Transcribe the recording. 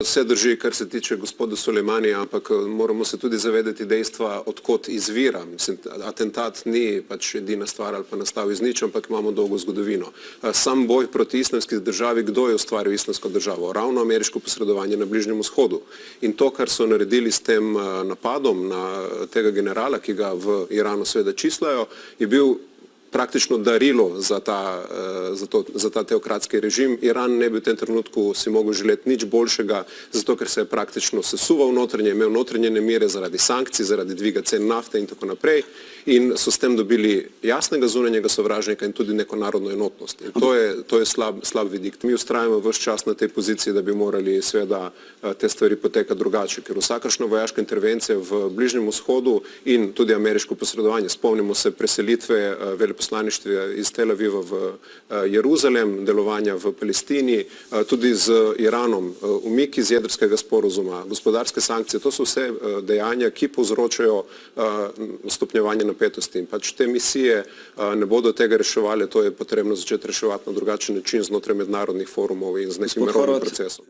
Vse drži, kar se tiče gospoda Sulejmanija, ampak moramo se tudi zavedati dejstva, odkot izvira. Mislim, atentat ni pač edina stvar ali pa nastal iz nič, ampak imamo dolgo zgodovino. Sam boj proti islamski državi, kdo je ustvaril islamsko državo? Ravno ameriško posredovanje na Bližnjem vzhodu. In to, kar so naredili s tem napadom na tega generala, ki ga v Iranu seveda čislajo, je bil praktično darilo za ta teokratski režim. Iran ne bi v tem trenutku si mogel želeti nič boljšega, zato ker se je praktično sesuval notranje, imel notranje nemire zaradi sankcij, zaradi dviga cen nafte in tako naprej in so s tem dobili jasnega zunanjega sovražnika in tudi neko narodno enotnost. In to je slab vidik. Mi ustrajamo ves čas na tej poziciji, da bi morali seveda te stvari potekati drugače, ker vsakršna vojaška intervencija v Bližnjem vzhodu in tudi ameriško posredovanje, spomnimo se preselitve veleposlaništva iz Tel Aviva v Jeruzalem, delovanja v Palestini, tudi z Iranom, umik iz jedrskega sporozuma, gospodarske sankcije, to so vse dejanja, ki povzročajo stopnjevanje napetosti. In pač te misije ne bodo tega reševali, to je potrebno začeti reševati na drugačen način znotraj mednarodnih forumov in z nekim mirovnim procesom.